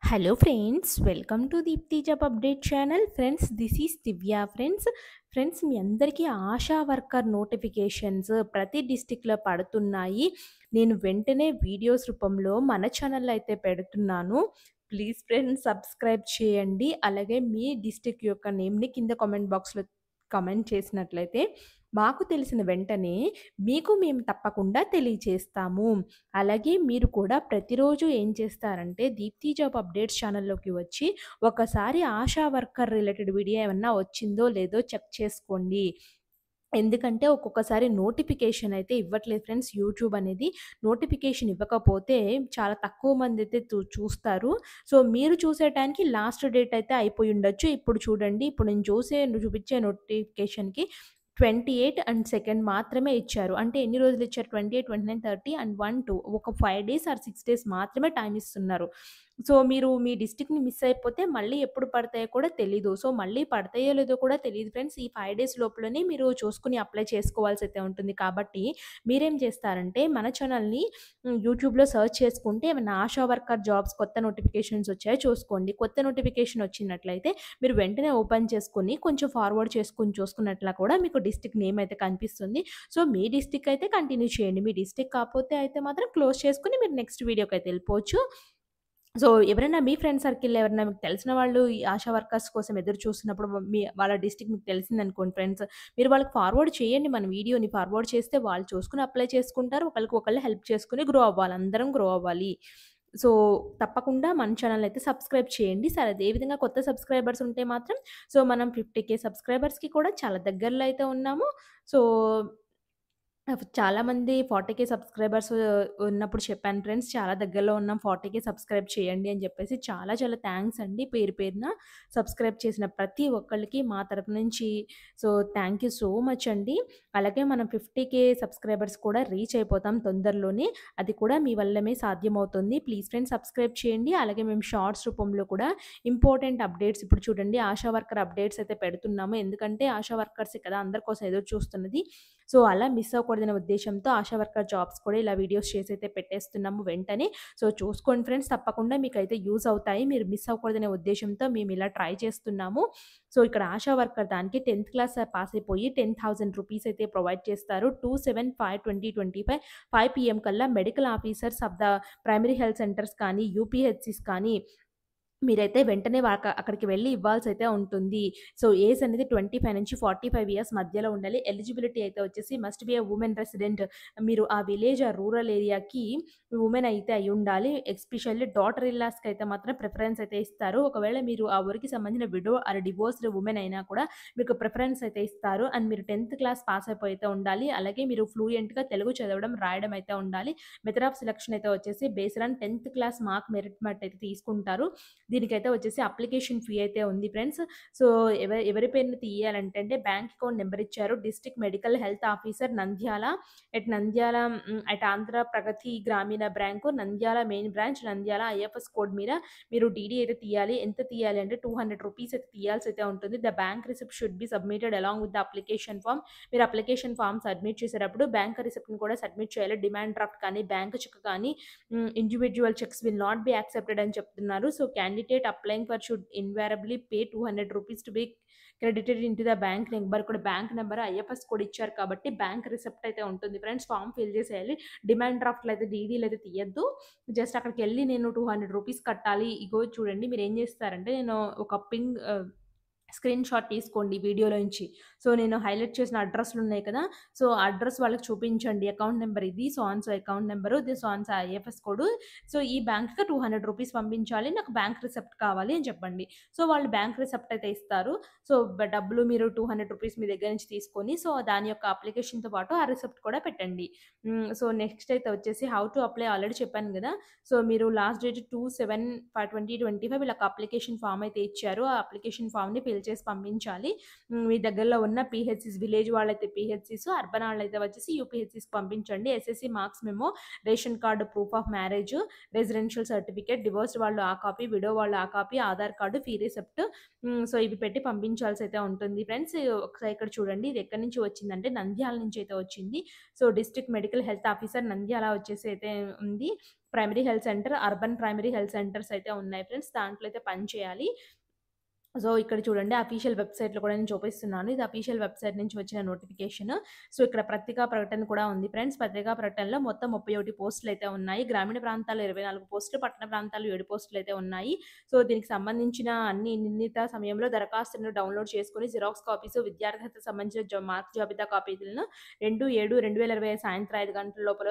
Hello friends, welcome to Deepti Job Update channel. Friends, this is Divya. Friends మీ అందరికీ ASHA worker notifications ప్రతి డిస్టిక్లో పడుతున్నాయి. నేను వెంటనే వీడియోస్ రూపంలో మన ఛానల్లో అయితే పెడుతున్నాను. ప్లీజ్ ఫ్రెండ్స్ సబ్స్క్రైబ్ చేయండి. అలాగే మీ డిస్టిక్ యొక్క నేమ్ని కింద కామెంట్ బాక్స్లో కామెంట్ చేసినట్లయితే మాకు తెలిసిన వెంటనే మీకు మేము తప్పకుండా తెలియచేస్తాము. అలాగే మీరు కూడా ప్రతిరోజు ఏం చేస్తారంటే దీప్తి జాబ్ అప్డేట్స్ ఛానల్లోకి వచ్చి ఒకసారి ఆశా వర్కర్ రిలేటెడ్ వీడియో ఏమన్నా వచ్చిందో లేదో చెక్ చేసుకోండి. ఎందుకంటే ఒక్కొక్కసారి నోటిఫికేషన్ అయితే ఇవ్వట్లేదు ఫ్రెండ్స్. యూట్యూబ్ అనేది నోటిఫికేషన్ ఇవ్వకపోతే చాలా తక్కువ మంది అయితే చూస్తారు. సో మీరు చూసే టైంకి లాస్ట్ డేట్ అయితే అయిపోయి ఉండొచ్చు. ఇప్పుడు చూడండి, ఇప్పుడు నేను చూపించే నోటిఫికేషన్‌కి 28 అండ్ 2 మాత్రమే ఇచ్చారు. అంటే ఎన్ని రోజులు ఇచ్చారు? 28, 29, 30 అండ్ 1, 2 ఒక 5 డేస్ ఆర్ 6 డేస్ మాత్రమే టైమ్ ఇస్తున్నారు. సో మీరు మీ డిస్ట్రిక్ట్‌ని మిస్ అయిపోతే మళ్ళీ ఎప్పుడు పడతాయో కూడా తెలీదు. సో మళ్ళీ పడతాయో లేదో కూడా తెలీదు ఫ్రెండ్స్. ఈ 5 డేస్ లోపలనే మీరు చూసుకొని అప్లై చేసుకోవాల్సయితే ఉంటుంది. కాబట్టి మీరేం చేస్తారంటే మన ఛానల్‌ని యూట్యూబ్‌లో సెర్చ్ చేసుకుంటే ఏమైనా ఆశా వర్కర్ జాబ్స్ కొత్త నోటిఫికేషన్స్ వచ్చాయో చూసుకోండి. కొత్త నోటిఫికేషన్ వచ్చినట్లయితే మీరు వెంటనే ఓపెన్ చేసుకొని కొంచెం ఫార్వర్డ్ చేసుకొని చూసుకున్నట్లా కూడా మీకు డిస్ట్రిక్ట్ నేమ్ అయితే కనిపిస్తుంది. సో మీ డిస్ట్రిక్ట్ అయితే కంటిన్యూ చేయండి. మీ డిస్ట్రిక్ట్ కాకపోతే అయితే మాత్రం క్లోజ్ చేసుకొని మీరు నెక్స్ట్ వీడియోకైతే వెళ్ళిపోవచ్చు. సో ఎవరైనా మీ ఫ్రెండ్ సర్కిల్‌లో ఎవరైనా మీకు తెలిసిన వాళ్ళు ఈ ఆశా వర్కర్స్ కోసం ఎదురు చూస్తున్నప్పుడు వాళ్ళ డిస్ట్రిక్ట్ మీకు తెలిసిందనుకోండి ఫ్రెండ్స్, మీరు వాళ్ళకి ఫార్వర్డ్ చేయండి మన వీడియోని. ఫార్వర్డ్ చేస్తే వాళ్ళు చూసుకొని అప్లై చేసుకుంటారు. ఒకళ్ళకొకళ్ళు హెల్ప్ చేసుకొని గ్రో అవ్వాలి. అందరం గ్రో అవ్వాలి. సో తప్పకుండా మన ఛానెల్‌ని అయితే సబ్స్క్రైబ్ చేయండి. సరే అదేవిధంగా కొత్త సబ్స్క్రైబర్స్ ఉంటే మాత్రం సో మనం 50,000 సబ్స్క్రైబర్స్‌కి కూడా చాలా దగ్గరలో అయితే ఉన్నాము. సో చాలామంది 40,000 సబ్స్క్రైబర్స్ ఉన్నప్పుడు చెప్పాను ఫ్రెండ్స్. చాలా దగ్గరలో ఉన్నాం, 40,000 సబ్స్క్రైబ్ చేయండి అని చెప్పేసి. చాలా చాలా థాంక్స్ అండి పేరు పేరున సబ్స్క్రైబ్ చేసిన ప్రతి ఒక్కళ్ళకి మా తరపు నుంచి. So thank you so much అండి. అలాగే మనం 50,000 సబ్స్క్రైబర్స్ కూడా రీచ్ అయిపోతాం తొందరలోనే. అది కూడా మీ వల్లమే సాధ్యమవుతుంది. ప్లీజ్ ఫ్రెండ్స్ సబ్స్క్రైబ్ చేయండి. అలాగే మేము షార్ట్స్ రూపంలో కూడా ఇంపార్టెంట్ అప్డేట్స్ ఇప్పుడు చూడండి ఆశా వర్కర్ అప్డేట్స్ అయితే పెడుతున్నాము. ఎందుకంటే ఆశా వర్కర్సే కదా అందరి కోసం ఎదురు చూస్తున్నది. సో అలా మిస్ అవ్వకూడదనే ఉద్దేశ్యంతో ఆశా వర్కర్ జాబ్స్ కూడా ఇలా వీడియోస్ చేసి అయితే పెట్టేస్తున్నాము వెంటనే. సో చూసుకోండి ఫ్రెండ్స్, తప్పకుండా మీకైతే యూజ్ అవుతాయి. మీరు మిస్ అవ్వకూడదనే ఉద్దేశ్యంతో మేము ఇలా ట్రై చేస్తున్నాము. సో ఇక్కడ ఆశా వర్కర్ దానికి 10th క్లాస్ పాస్ అయిపోయి 10,000 రూపీస్ అయితే ప్రొవైడ్ చేస్తారు. 27/5/2025 5 PM కల్లా medical officers of the primary health centres కానీ, యూపీహెచ్‌సిస్ కానీ మీరైతే వెంటనే అక్కడికి వెళ్లి ఇవ్వాల్సయితే ఉంటుంది. సో ఏజ్ అనేది 25 నుంచి 45 ఇయర్స్ మధ్యలో ఉండాలి. ఎలిజిబిలిటీ అయితే వచ్చేసి must be a women resident. మీరు ఆ విలేజ్, ఆ రూరల్ ఏరియాకి వుమెన్ అయితే అయ్యుండాలి. ఎస్పెషల్లీ డాటర్ ఇన్ లాస్‌కి అయితే మాత్రం ప్రిఫరెన్స్ అయితే ఇస్తారు. ఒకవేళ మీరు ఆ ఊరికి సంబంధించిన విడో ఆర్ డివోర్స్డ్ వుమెన్ అయినా కూడా మీకు ప్రిఫరెన్స్ అయితే ఇస్తారు. అండ్ మీరు 10th క్లాస్ పాస్ అయిపోయి అయితే ఉండాలి. అలాగే మీరు ఫ్లూయెంట్‌గా తెలుగు చదవడం, రాయడం అయితే ఉండాలి. మెథడ్ ఆఫ్ సెలక్షన్ అయితే వచ్చేసి based on 10th class mark merit అయితే తీసుకుంటారు. దీనికైతే వచ్చేసి అప్లికేషన్ ఫీ అయితే ఉంది ఫ్రెండ్స్. సో ఎవరి పేరున తీయాలంటే బ్యాంక్ అకౌంట్ నెంబర్ ఇచ్చారు. District medical health officer Nandyal Nandyal at Andhra Pragathi Grameena bank Nandyal main branch Nandyal IFS code మీద మీరు డీడీ అయితే తీయాలి. ఎంత తీయాలి అంటే 200 రూపీస్ అయితే తీయాల్సి అయితే ఉంటుంది. The bank receipt should be submitted along with the application form. మీరు అప్లికేషన్ ఫామ్ సబ్మిట్ చేసేటప్పుడు బ్యాంక్ రిసిప్ట్‌ని కూడా సబ్మిట్ చేయాలి. డిమాండ్ డ్రాఫ్ట్ కానీ, బ్యాంక్ చెక్ కానీ individual cheques will not be accepted అని చెప్తున్నారు. So candidate applying for should invariably pay 200 rupees to be credited into the bank number. కూడా బ్యాంక్ నెంబర్, ఐఎఫ్ఎస్ కోడ్ ఇచ్చారు కాబట్టి బ్యాంక్ రిసిప్ట్ అయితే ఉంటుంది friends. Form fill చేసేయాలి. Demand డ్రాఫ్ట్‌లో అయితే డీడీలు అయితే తీయద్దు. జస్ట్ అక్కడికెళ్ళి నేను 200 రూపీస్ కట్టాలి. ఇగో చూడండి మీరు ఏం చేస్తారంటే నేను ఒక స్క్రీన్ షాట్ తీసుకోండి వీడియోలోంచి. సో నేను హైలైట్ చేసిన అడ్రెస్‌లున్నాయి కదా! సో అడ్రెస్ వాళ్ళకి చూపించండి. అకౌంట్ నంబర్ ఇది. So and so account number, ఇది so and so IFS code. So ఈ బ్యాంక్‌కి 200 రూపీస్ పంపించాలి. నాకు బ్యాంక్ రిసిప్ట్ కావాలి అని చెప్పండి. సో వాళ్ళు బ్యాంక్ రిసిప్ట్ అయితే ఇస్తారు. సో డబ్బులు మీరు 200 రూపీస్ మీ దగ్గర నుంచి తీసుకొని సో దాని యొక్క అప్లికేషన్‌తో పాటు ఆ రిసిప్ట్ కూడా పెట్టండి. సో నెక్స్ట్ అయితే వచ్చేసి హౌ టు అప్లై ఆల్రెడీ చెప్పాను గదా! సో మీరు లాస్ట్ డేట్ 2/7/2025 వీళ్ళకి అప్లికేషన్ ఫామ్ అయితే ఇచ్చారు. ఆ అప్లికేషన్ ఫామ్‌ని ఫిల్ చేసి పంపించాలి. మీ దగ్గరలో ఉన్న పీహెచ్‌సీస్, విలేజ్ వాళ్ళైతే పీహెచ్‌సీస్, అర్బన్ వాళ్ళైతే వచ్చేసి యూపీహెచ్‌సీస్‌కి పంపించండి. SSC marks memo, ration card, proof of marriage, residential certificate, divorced వాళ్ళు ఆ కాపీ, విడో వాళ్ళు ఆ copy, Aadhaar card, fee receipt. So ఇవి పెట్టి పంపించాల్సయితే ఉంటుంది ఫ్రెండ్స్. ఒకసారి ఇక్కడ చూడండి ఇది ఎక్కడి నుంచి వచ్చిందంటే నంద్యాల నుంచి అయితే వచ్చింది. So district medical health officer Nandyal వచ్చేసి అయితే ఉంది. Primary health centre, urban primary health centres అయితే ఉన్నాయి ఫ్రెండ్స్. దాంట్లో అయితే పని చేయాలి. సో, ఇక్కడ చూడండి అఫీషియల్ వెబ్‌సైట్‌లో కూడా నేను చూపిస్తున్నాను. ఇది అఫీషియల్ వెబ్‌సైట్ నుంచి వచ్చిన నోటిఫికేషన్. సో, ఇక్కడ పత్రికా ప్రకటన కూడా ఉంది ఫ్రెండ్స్. పత్రికా ప్రకటనలో మొత్తం 31 పోస్టులయితే ఉన్నాయి. గ్రామీణ ప్రాంతాల్లో 24 పోస్టులు, పట్టణ ప్రాంతాల్లో 7 పోస్టులయితే ఉన్నాయి. సో, దీనికి సంబంధించిన అన్ని నిర్ణీత సమయంలో దరఖాస్తులను డౌన్‌లోడ్ చేసుకొని జిరాక్స్ కాపీసు, విద్యార్హతకు సంబంధించిన మార్క్స్ జాబితా కాపీలను 2/7/2025 సాయంత్రం 5 గంటల లోపల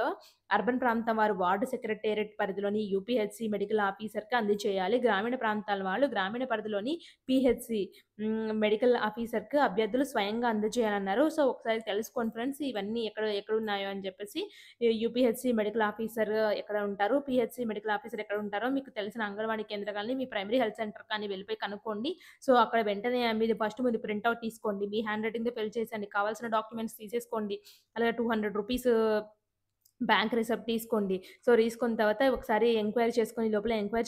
అర్బన్ ప్రాంతం వారు వార్డు సెక్రటేరియట్ పరిధిలోని యూపీహెచ్‌సి మెడికల్ ఆఫీసర్‌కి అందజేయాలి. గ్రామీణ ప్రాంతాల వాళ్ళు గ్రామీణ పరిధిలోని పీహెచ్‌సి మెడికల్ ఆఫీసర్‌కి అభ్యర్థులు స్వయంగా అందజేయాలన్నారు. సో, ఒకసారి తెలుసుకోండి ఫ్రెండ్స్ ఇవన్నీ ఎక్కడున్నాయో అని చెప్పేసి. యూపీహెచ్‌సి మెడికల్ ఆఫీసర్ ఎక్కడ ఉంటారు? పీహెచ్‌సి మెడికల్ ఆఫీసర్ ఎక్కడ ఉంటారో మీకు తెలిసిన అంగన్వాడీ కేంద్రాన్ని మీ ప్రైమరీ హెల్త్ సెంటర్ కానీ వెళ్ళిపోయి కనుక్కోండి. సో, అక్కడ వెంటనే మీరు ప్రింట్ ఔట్ తీసుకోండి. మీ హ్యాండ్ రైటింగ్‌తో ఫిల్ చేసేయండి. కావాల్సిన డాక్యుమెంట్స్ తీసేసుకోండి. అలాగే ₹200 బ్యాంక్ రిసిప్ట్ తీసుకోండి. సో, తీసుకున్న తర్వాత ఒకసారి ఎంక్వైరీ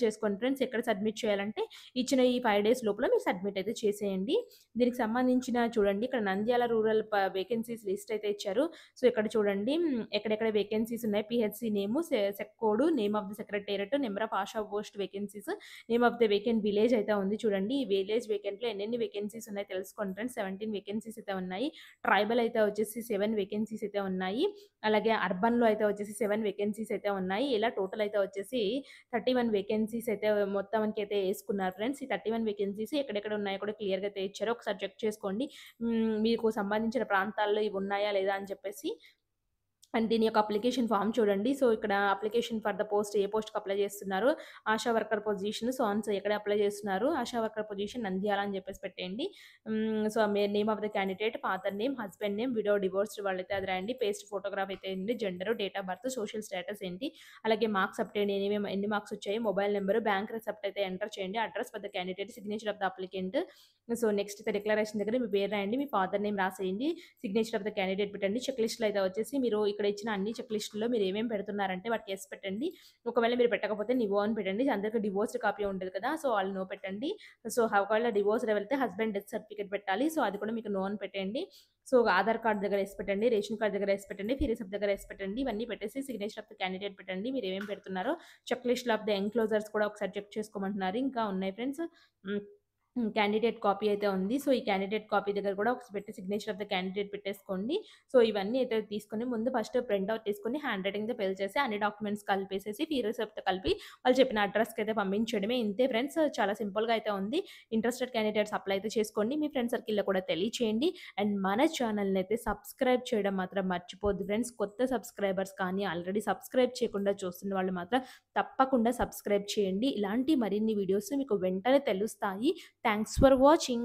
చేసుకోండి ఫ్రెండ్స్. ఎక్కడ సబ్మిట్ చేయాలంటే ఇచ్చిన ఈ 5 డేస్ లోపల మీరు సబ్మిట్ అయితే చేసేయండి. దీనికి సంబంధించిన చూడండి ఇక్కడ నంద్యాల రూరల్ వేకెన్సీస్ లిస్ట్ అయితే ఇచ్చారు. సో, ఇక్కడ చూడండి ఎక్కడెక్కడ వేకెన్సీస్ ఉన్నాయి. PHC name, sec code, name of the secretariat, number of ASHA post vacancies, name of the vacant village అయితే ఉంది చూడండి. ఈ విలేజ్ వేకెంట్‌లో ఎన్నెన్ని వేకెన్సీస్ ఉన్నాయో తెలుసుకోండి ఫ్రెండ్స్. 17 వేకెన్సీస్ అయితే ఉన్నాయి. ట్రైబల్ అయితే వచ్చేసి 7 వేకెన్సీస్ అయితే ఉన్నాయి. అలాగే అర్బన్‌లో అయితే వచ్చేసి 7 వేకెన్సీస్ అయితే ఉన్నాయి. ఇలా టోటల్ అయితే వచ్చేసి 31 వేకెన్సీస్ అయితే మొత్తానికైతే యేసుకున్నారు ఫ్రెండ్స్. ఈ 31 వేకెన్సీస్ ఎక్కడెక్కడ ఉన్నాయో కూడా క్లియర్‌గా అయితే ఇచ్చారు. ఒకసారి చెక్ చేసుకోండి. మీకు సంబంధించిన ప్రాంతాల్లో ఇవి ఉన్నాయా లేదా అని చెప్పేసి. అండ్ దీని యొక్క అప్లికేషన్ ఫార్మ్ చూడండి. సో, ఇక్కడ అప్లికేషన్ ఫర్ ద పోస్ట్ ఏ పోస్ట్‌కి అప్లై చేస్తున్నారు. ఆశా వర్కర్ పొజిషన్ సో ఎక్కడ అప్లై చేస్తున్నారు. ఆశా వర్కర్ పొజిషన్ నంద్యాల అని చెప్పేసి పెట్టేయండి. So, name of the candidate, father name, husband name, widow, divorced వాళ్ళైతే అది రాయండి. పేస్ట్ ఫోటోగ్రాఫ్ అయితే ఏంటి, gender, date of birth, social status ఏంటి, అలాగే మార్క్స్ అప్టైన్ ఎన్ని మార్క్స్ వచ్చాయి, మొబైల్ నెంబర్, బ్యాంక్ రిసిప్ట్ అయితే ఎంటర్ చేయండి. Address for the candidate, signature of the applicant. So, next declaration దగ్గర మీ పేరు రాయండి. మీ ఫాదర్ నేమ్ రాసేయండి. సిగ్నేచర్ ఆఫ్ ద క్యాండిడేట్ పెట్టండి. చెక్ లిస్ట్‌లో అయితే వచ్చేసి మీరు ఇక్కడ ఇచ్చిన అన్ని చెక్ లిస్ట్‌లో మీరు ఏమేమి పెడుతున్నారంటే వాటికి యెస్ పెట్టండి. ఒకవేళ మీరు పెట్టకపోతే నో అని పెట్టండి. అందరికి డివోర్స్డ్ కాపీ ఉంటది కదా! సో, వాళ్ళు నో పెట్టండి. సో, ఒకవేళ డివోర్స్డ్ వెళ్తే హస్బెండ్ డెత్ సర్టిఫికేట్ పెట్టాలి. సో, అది కూడా మీకు నో అని పెట్టేయండి. సో, ఆధార్ కార్డ్ దగ్గర యెస్ పెట్టండి. రేషన్ కార్డ్ దగ్గర యెస్ పెట్టండి. ఫీ రిసిప్ట్ దగ్గర యెస్ పెట్టండి. ఇవన్నీ పెట్టేసి సిగ్నేచర్ ఆఫ్ ద క్యాండిడేట్ పెట్టండి. మీరు ఏమేమి పెడుతున్నారో చెక్ లిస్ట్‌లో ఆఫ్ ద ఎన్‌క్లోజర్స్ కూడా ఒకసారి చెక్ చేసుకోమంటున్నారు. ఇంకా ఉన్నాయి ఫ్రెండ్స్. హ్మ్. క్యాండిడేట్ కాపీ అయితే ఉంది. సో, ఈ క్యాండిడేట్ కాపీ దగ్గర కూడా ఒకటి పెట్టి సిగ్నేచర్ ఆఫ్ ద క్యాండిడేట్ పెట్టేసుకోండి. సో, ఇవన్నీ అయితే తీసుకొని ముందు ఫస్ట్ ప్రింట్ ఔట్ తీసుకొని హ్యాండ్ రైటింగ్‌తో ఫిల్ చేసి అన్ని డాక్యుమెంట్స్ కలిపేసేసి ఫీ రిసిప్ట్ కలిపి వాళ్ళు చెప్పిన అడ్రస్‌కి అయితే పంపించడమే. ఇంతే ఫ్రెండ్స్. చాలా సింపుల్‌గా అయితే ఉంది. ఇంట్రెస్టెడ్ క్యాండిడేట్స్ అప్లై అయితే చేసుకోండి. మీ ఫ్రెండ్ సర్కిల్‌లో కూడా తెలియచేయండి. అండ్ మన ఛానల్‌ని అయితే సబ్స్క్రైబ్ చేయడం మాత్రం మర్చిపోద్దు ఫ్రెండ్స్. కొత్త సబ్స్క్రైబర్స్ కానీ ఆల్రెడీ సబ్స్క్రైబ్ చేయకుండా చూస్తున్న వాళ్ళు మాత్రం తప్పకుండా సబ్స్క్రైబ్ చేయండి. ఇలాంటి మరిన్ని వీడియోస్ మీకు వెంటనే తెలుస్తాయి. Thanks for watching.